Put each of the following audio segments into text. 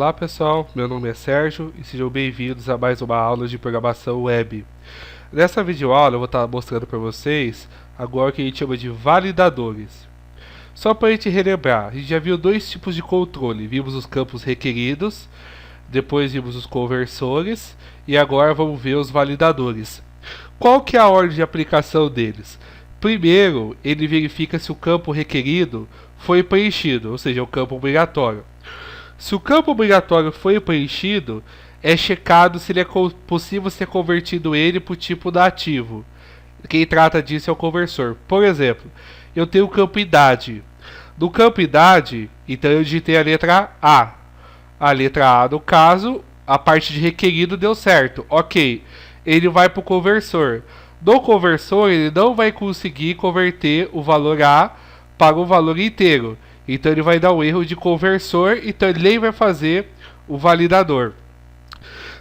Olá pessoal, meu nome é Sérgio e sejam bem-vindos a mais uma aula de programação web. Nessa videoaula eu vou estar mostrando para vocês agora o que a gente chama de validadores. Só para a gente relembrar, a gente já viu dois tipos de controle, vimos os campos requeridos, depois vimos os conversores e agora vamos ver os validadores. Qual que é a ordem de aplicação deles? Primeiro, ele verifica se o campo requerido foi preenchido, ou seja, o campo obrigatório. Se o campo obrigatório foi preenchido, é checado se ele é possível ser convertido ele para o tipo da ativo. Quem trata disso é o conversor. Por exemplo, eu tenho o campo idade. No campo idade, então eu digitei a letra A. A letra A, no caso, a parte de requerido deu certo. Ok, ele vai para o conversor. No conversor, ele não vai conseguir converter o valor A para o valor inteiro. Então ele vai dar um erro de conversor e também vai fazer o validador.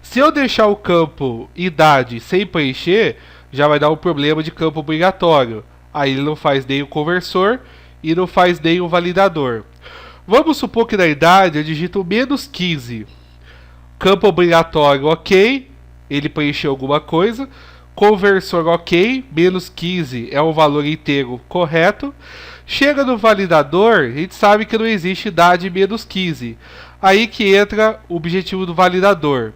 Se eu deixar o campo idade sem preencher, já vai dar um problema de campo obrigatório. Aí ele não faz nem o conversor e não faz nem o validador. Vamos supor que na idade eu digito menos 15. Campo obrigatório, ok. Ele preencheu alguma coisa. Conversor, ok. Menos 15 é um valor inteiro correto. Chega no validador, a gente sabe que não existe idade menos 15. Aí que entra o objetivo do validador.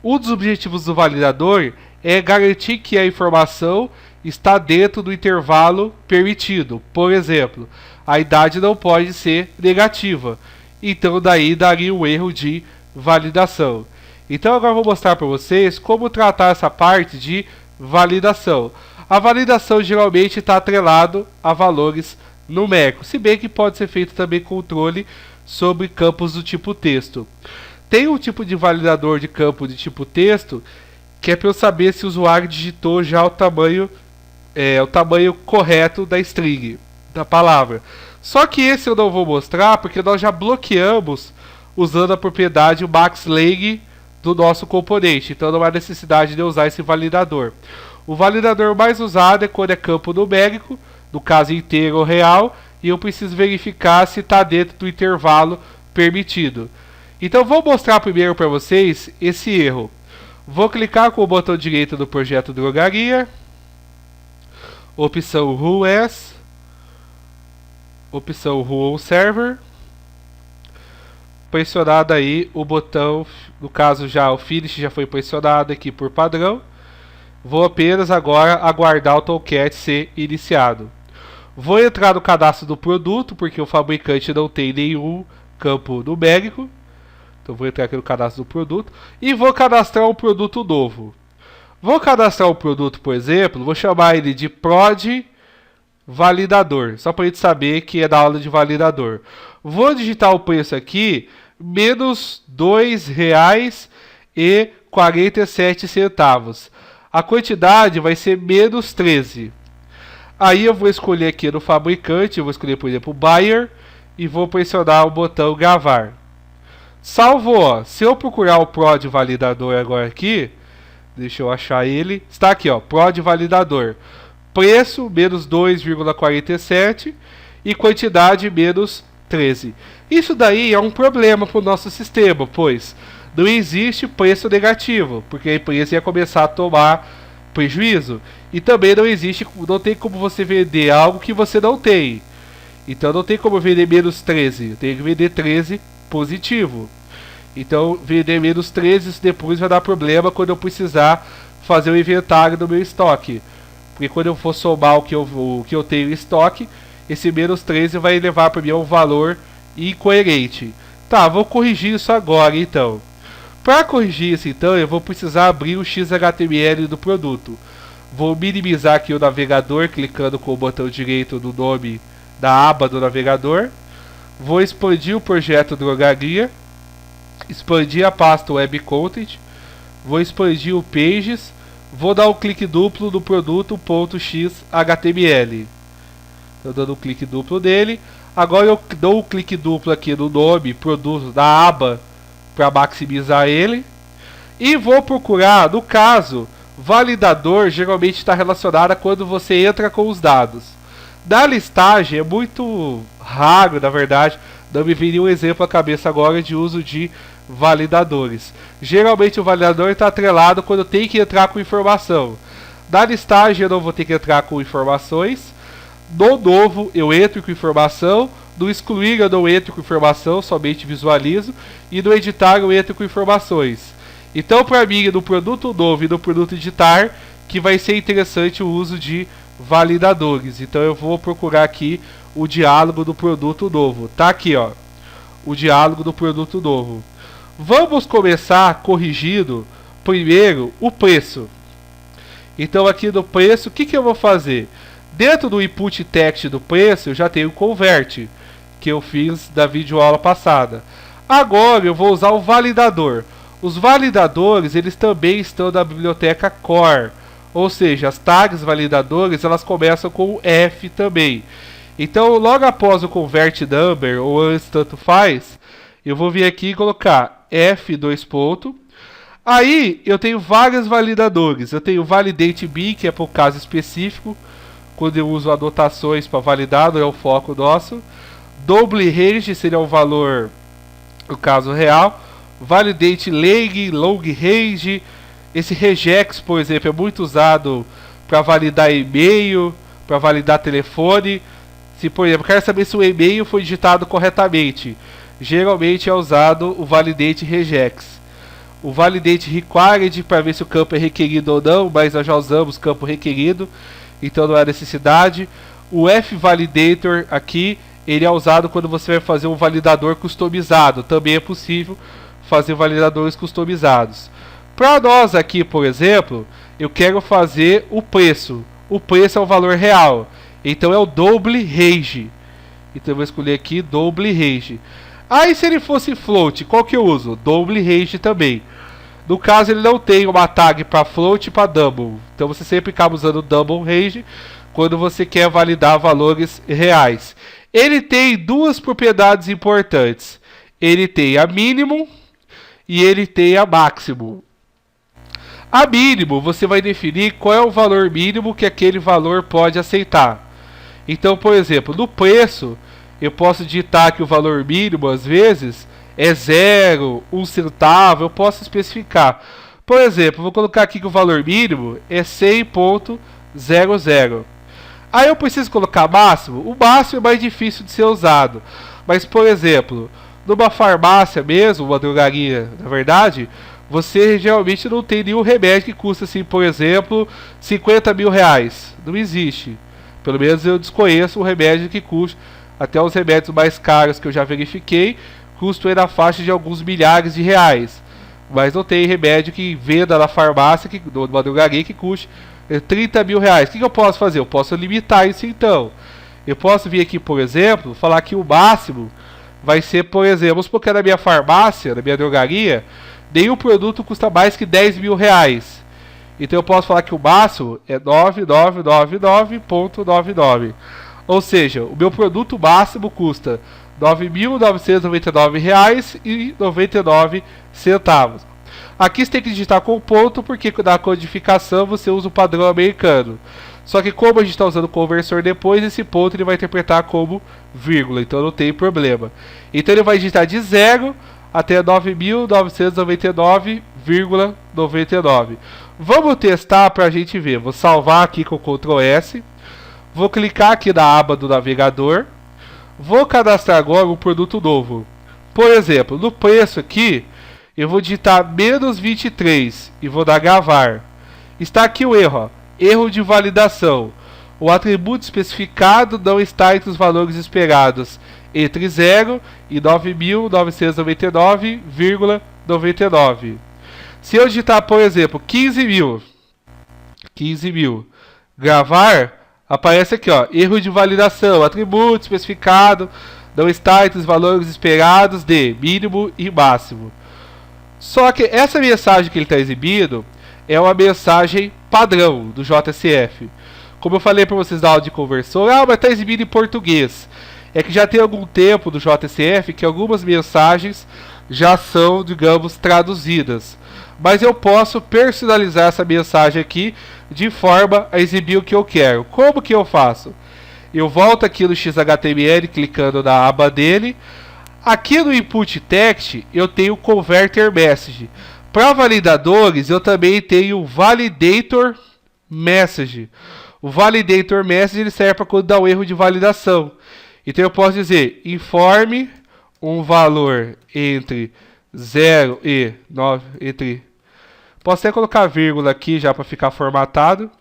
Um dos objetivos do validador é garantir que a informação está dentro do intervalo permitido. Por exemplo, a idade não pode ser negativa. Então daí daria um erro de validação. Então agora eu vou mostrar para vocês como tratar essa parte de validação. A validação geralmente está atrelado a valores numéricos, se bem que pode ser feito também controle sobre campos do tipo texto. Tem um tipo de validador de campo de tipo texto que é para eu saber se o usuário digitou já o tamanho correto da string, da palavra. Só que esse eu não vou mostrar porque nós já bloqueamos usando a propriedade o maxlang do nosso componente, então não há necessidade de usar esse validador. O validador mais usado é quando é campo numérico, no caso inteiro ou real, e eu preciso verificar se está dentro do intervalo permitido. Então vou mostrar primeiro para vocês esse erro. Vou clicar com o botão direito do projeto Drogaria, opção Run As, opção Run on Server, pressionado aí o botão, no caso já o Finish já foi pressionado aqui por padrão. Vou apenas agora aguardar o Tomcat ser iniciado. Vou entrar no cadastro do produto, porque o fabricante não tem nenhum campo numérico. Então vou entrar aqui no cadastro do produto e vou cadastrar um produto novo. Vou cadastrar um produto, por exemplo, vou chamar ele de Prod Validador, só para a gente saber que é da aula de validador. Vou digitar o preço aqui, menos R$ 2,47. A quantidade vai ser menos 13. Aí eu vou escolher aqui no fabricante, eu vou escolher, por exemplo, Buyer e vou pressionar o botão gravar. Salvou. Se eu procurar o Prod Validador agora aqui, deixa eu achar ele, está aqui, ó, Prod Validador. Preço menos 2,47 e quantidade menos 13. Isso daí é um problema para o nosso sistema, pois não existe preço negativo, porque a empresa ia começar a tomar prejuízo. E também não tem como você vender algo que você não tem. Então não tem como vender menos 13, tem que vender 13 positivo. Então vender menos 13 isso depois vai dar problema quando eu precisar fazer o inventário do meu estoque. Porque quando eu for somar o que eu tenho em estoque, esse menos 13 vai levar para mim a um valor incoerente. Tá, vou corrigir isso agora então. Para corrigir isso então, eu vou precisar abrir o XHTML do produto. Vou minimizar aqui o navegador, clicando com o botão direito no nome da aba do navegador. Vou expandir o projeto Drogaria, expandir a pasta Web Content, vou expandir o Pages, vou dar um clique duplo no produto .xhtml. Estou dando um clique duplo nele. Agora eu dou um clique duplo aqui no nome produto da aba para maximizar ele. E vou procurar, no caso, validador geralmente está relacionado a quando você entra com os dados. Na listagem é muito raro, na verdade, Não me vem nenhum exemplo à cabeça agora de uso de validadores. Geralmente o validador está atrelado quando tem que entrar com informação. Na listagem eu não vou ter que entrar com informações. No novo eu entro com informação. No excluir eu não entro com informação, somente visualizo. E no editar eu entro com informações. Então para mim no produto novo e no produto editar que vai ser interessante o uso de validadores. Então eu vou procurar aqui o diálogo do produto novo. Tá aqui, ó. O diálogo do produto novo. Vamos começar corrigindo primeiro o preço. Então aqui no preço, o que eu vou fazer? Dentro do input text do preço, eu já tenho o convert, que eu fiz da videoaula passada. Agora eu vou usar o validador. Os validadores, eles também estão na biblioteca core. Ou seja, as tags validadores, elas começam com o F também. Então, logo após o convert number, ou antes tanto faz, eu vou vir aqui e colocar F dois pontos. Aí, eu tenho vários validadores. Eu tenho o validate bin, que é para o caso específico, quando eu uso anotações para validar, não é o foco nosso. Double range seria o valor, no caso real. Validate long range. Esse regex, por exemplo, é muito usado para validar e-mail, para validar telefone. Se, por exemplo, quero saber se o e-mail foi digitado corretamente, geralmente é usado o validate regex. O validate required para ver se o campo é requerido ou não, mas nós já usamos campo requerido, então não há necessidade. O F-validator aqui, ele é usado quando você vai fazer um validador customizado. Também é possível fazer validadores customizados. Para nós aqui, por exemplo, eu quero fazer o preço. O preço é o valor real. Então é o double range. Então eu vou escolher aqui double range. Aí se ele fosse float, qual que eu uso? Double range também. No caso ele não tem uma tag para float e para double. Então você sempre acaba usando double range quando você quer validar valores reais. Ele tem duas propriedades importantes. Ele tem a mínimo e ele tem a máximo. A mínimo, você vai definir qual é o valor mínimo que aquele valor pode aceitar. Então, por exemplo, no preço, eu posso digitar que o valor mínimo, às vezes, é 0, 1 centavo, eu posso especificar. Por exemplo, vou colocar aqui que o valor mínimo é 100.00. Aí eu preciso colocar máximo. O máximo é mais difícil de ser usado. Mas, por exemplo, numa farmácia mesmo, uma drogaria, na verdade, você geralmente não tem nenhum remédio que custa, assim, por exemplo, 50 mil reais. Não existe. Pelo menos eu desconheço um remédio que custa. Até os remédios mais caros que eu já verifiquei custam aí na faixa de alguns milhares de reais. Mas não tem remédio que venda na farmácia, numa drogaria, que custe 30 mil reais. O que eu posso fazer? Eu posso limitar isso então. Eu posso vir aqui, por exemplo, falar que o máximo vai ser, por exemplo, vamos supor que na minha farmácia, na minha drogaria, nenhum produto custa mais que 10 mil reais. Então eu posso falar que o máximo é 9999.99. Ou seja, o meu produto máximo custa R$ 9.999,99. Aqui você tem que digitar com ponto, porque na codificação você usa o padrão americano. Só que como a gente está usando o conversor depois, esse ponto ele vai interpretar como vírgula, então não tem problema. Então ele vai digitar de 0 até 9.999,99. Vamos testar para a gente ver. Vou salvar aqui com Ctrl S. Vou clicar aqui na aba do navegador. Vou cadastrar agora um produto novo. Por exemplo, no preço aqui, eu vou digitar menos 23 e vou dar gravar. Está aqui o erro, ó. Erro de validação. O atributo especificado não está entre os valores esperados entre 0 e 9.999,99. Se eu digitar, por exemplo, 15 mil, gravar, aparece aqui, ó, erro de validação, atributo especificado não está entre os valores esperados de mínimo e máximo. Só que essa mensagem que ele está exibindo é uma mensagem padrão do JSF. Como eu falei para vocês na aula de conversor, mas está exibido em português. É que já tem algum tempo do JSF que algumas mensagens já são, digamos, traduzidas. Mas eu posso personalizar essa mensagem aqui de forma a exibir o que eu quero. Como que eu faço? Eu volto aqui no XHTML clicando na aba dele. Aqui no input text eu tenho o converter message. Para validadores eu também tenho o validator message. O validator message ele serve para quando dá um erro de validação. Então eu posso dizer informe um valor entre 0 e 9 entre. Posso até colocar vírgula aqui já para ficar formatado.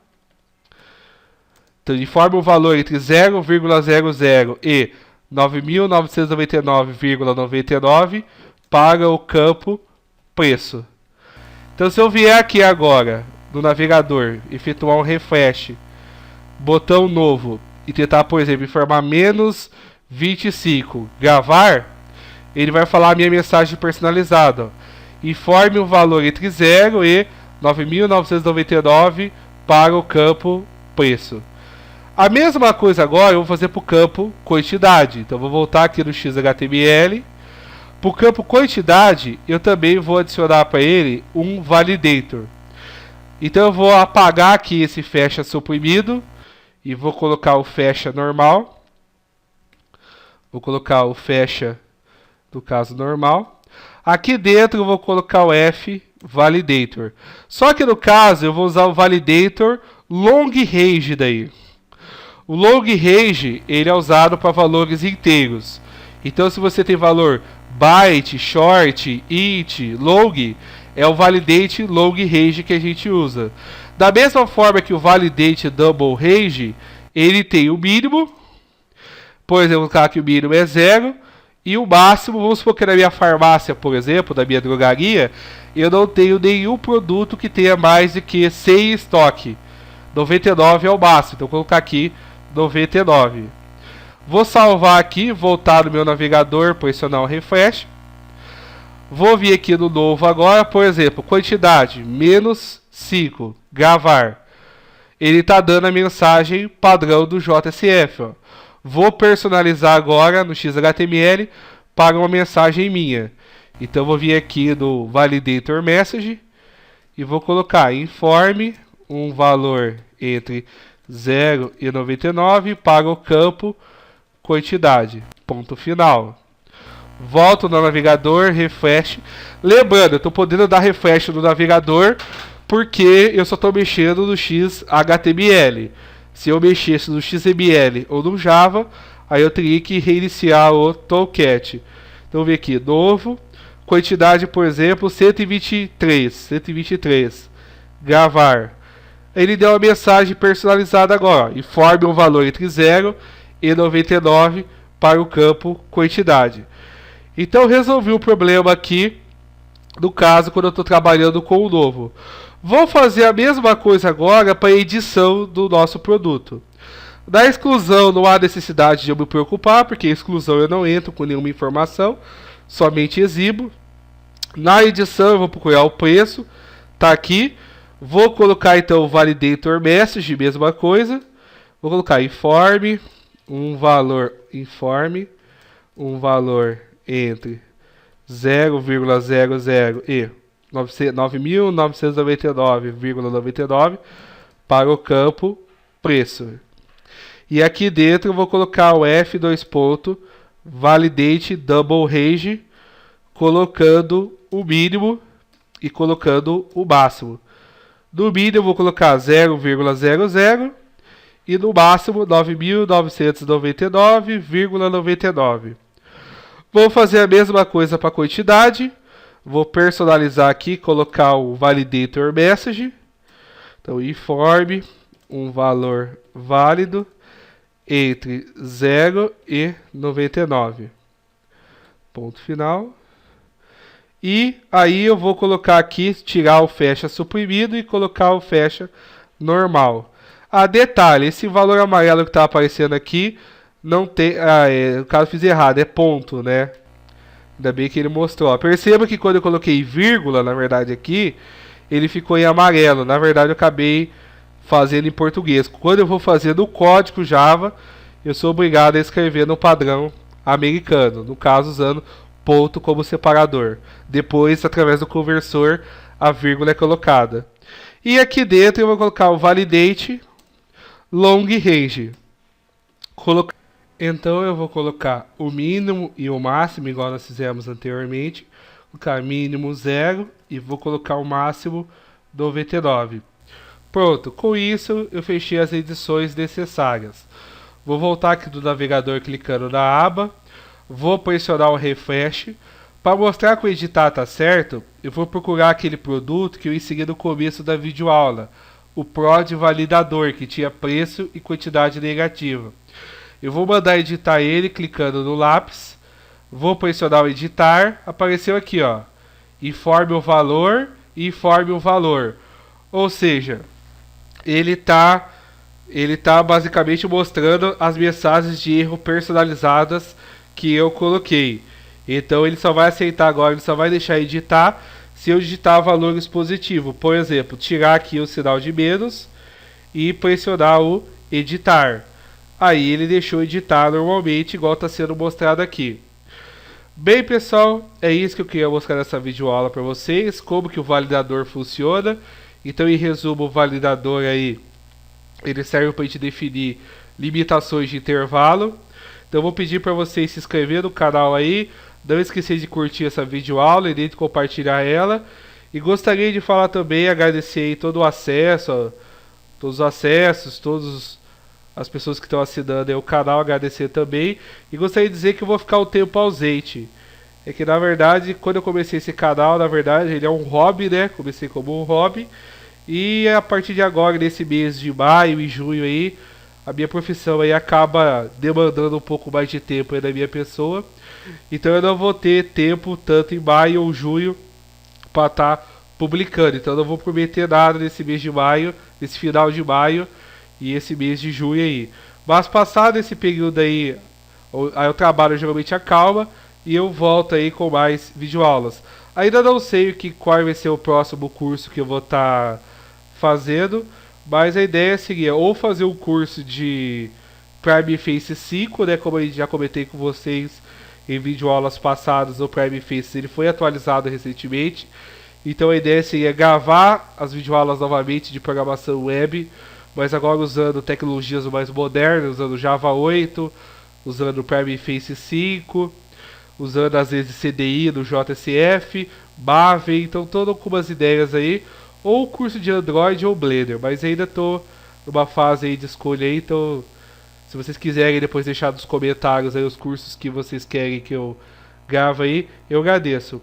Então informe um valor entre 0,00 e 9.999,99 para o campo preço. Então se eu vier aqui agora no navegador, efetuar um refresh, botão novo e tentar, por exemplo, informar menos 25, gravar, ele vai falar a minha mensagem personalizada. Ó. Informe o valor entre 0 e 9.999 para o campo preço. A mesma coisa agora eu vou fazer para o campo quantidade. Então vou voltar aqui no XHTML. Para o campo quantidade, eu também vou adicionar para ele um validator. Então eu vou apagar aqui esse fecha suprimido e vou colocar o fecha normal. Vou colocar o fecha do caso normal. Aqui dentro eu vou colocar o F validator. Só que no caso eu vou usar o validator long range daí. O long range ele é usado para valores inteiros. Então se você tem valor byte, short, int, long, é o validate long range que a gente usa. Da mesma forma que o validate double range, ele tem o mínimo. Por exemplo, vou colocar que o mínimo é 0. E o máximo, vamos supor que na minha farmácia, por exemplo, na minha drogaria, eu não tenho nenhum produto que tenha mais do que 100 em estoque. 99 é o máximo, então vou colocar aqui 99. Vou salvar aqui, voltar no meu navegador, pressionar o refresh. Vou vir aqui no novo agora, por exemplo, quantidade, menos 5, gravar. Ele está dando a mensagem padrão do JSF. Ó. Vou personalizar agora no XHTML para uma mensagem minha. Então vou vir aqui no validator message e vou colocar informe um valor entre 0 e 99 para o campo quantidade. Ponto final. Volto no navegador, refresh. Lembrando, eu estou podendo dar refresh no navegador porque eu só estou mexendo no XHTML. Se eu mexesse no XML ou no Java, aí eu teria que reiniciar o Tomcat. Então vou ver aqui, novo, quantidade, por exemplo, 123. Gravar. Ele deu uma mensagem personalizada agora. Ó, informe um valor entre 0 e 99 para o campo quantidade. Então resolvi o problema aqui, no caso, quando eu estou trabalhando com o novo. Vou fazer a mesma coisa agora para a edição do nosso produto. Na exclusão não há necessidade de eu me preocupar, porque a exclusão eu não entro com nenhuma informação, somente exibo. Na edição eu vou procurar o preço, está aqui. Vou colocar então o validator message, mesma coisa. Vou colocar informe um valor entre 0,00 e 9.999,99 para o campo preço. E aqui dentro eu vou colocar o F2. Validate double range, colocando o mínimo e colocando o máximo. No mínimo eu vou colocar 0,00 e no máximo 9.999,99. Vou fazer a mesma coisa para a quantidade. Vou personalizar aqui, colocar o validator message. Então, informe um valor válido entre 0 e 99. Ponto final. E aí eu vou colocar aqui, tirar o fecha suprimido e colocar o fecha normal. Detalhe, esse valor amarelo que está aparecendo aqui, não tem, no caso eu fiz errado, é ponto, né? Ainda bem que ele mostrou. Ó. Perceba que quando eu coloquei vírgula, na verdade aqui, ele ficou em amarelo. Na verdade eu acabei fazendo em português. Quando eu vou fazer no código Java, eu sou obrigado a escrever no padrão americano. No caso, usando ponto como separador. Depois, através do conversor, a vírgula é colocada. E aqui dentro eu vou colocar o validate long range. Então eu vou colocar o mínimo e o máximo, igual nós fizemos anteriormente. Vou colocar mínimo 0 e vou colocar o máximo 99. Pronto, com isso eu fechei as edições necessárias. Vou voltar aqui do navegador clicando na aba, vou pressionar o refresh. Para mostrar que o editar está certo, eu vou procurar aquele produto que eu inseri no começo da videoaula, o Prod Validador, que tinha preço e quantidade negativa. Eu vou mandar editar ele clicando no lápis, vou pressionar o editar, apareceu aqui, ó, informe o valor e informe o valor. Ou seja, ele tá basicamente mostrando as mensagens de erro personalizadas que eu coloquei. Então ele só vai aceitar agora, ele só vai deixar editar se eu digitar valores positivos. Por exemplo, tirar aqui o sinal de menos e pressionar o editar. Aí ele deixou editar normalmente, igual está sendo mostrado aqui. Bem, pessoal, é isso que eu queria mostrar nessa videoaula para vocês, como que o validador funciona. Então, em resumo, o validador aí, ele serve para a gente definir limitações de intervalo. Então, eu vou pedir para vocês se inscrever no canal aí. Não esqueça de curtir essa videoaula e de compartilhar ela. E gostaria de falar também, agradecer aí todo o acesso, ó, todos os acessos, todas as pessoas que estão assinando aí o canal, agradecer também. E gostaria de dizer que eu vou ficar um tempo ausente. É que na verdade, quando eu comecei esse canal, na verdade, ele é um hobby, né? Comecei como um hobby. E a partir de agora, nesse mês de maio e junho aí, a minha profissão aí acaba demandando um pouco mais de tempo aí da minha pessoa. Então eu não vou ter tempo tanto em maio ou junho para estar publicando. Então eu não vou prometer nada nesse mês de maio, nesse final de maio e esse mês de junho aí. Mas passado esse período aí o trabalho geralmente acalma e eu volto aí com mais videoaulas. Ainda não sei qual vai ser o próximo curso que eu vou estar fazendo, mas a ideia seria ou fazer um curso de Prime Face 5, né, como eu já comentei com vocês em videoaulas passadas. O Prime Face ele foi atualizado recentemente, então a ideia seria gravar as videoaulas novamente de programação web, mas agora usando tecnologias mais modernas, usando Java 8, usando o Prime Face 5, usando às vezes CDI do JSF, Maven, então tô com umas ideias aí, ou curso de Android ou Blender, mas ainda tô numa fase aí de escolha aí, então se vocês quiserem depois deixar nos comentários aí os cursos que vocês querem que eu grave aí, eu agradeço.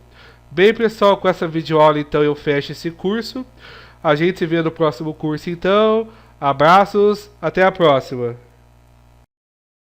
Bem, pessoal, com essa videoaula então eu fecho esse curso. A gente se vê no próximo curso então. Abraços, até a próxima.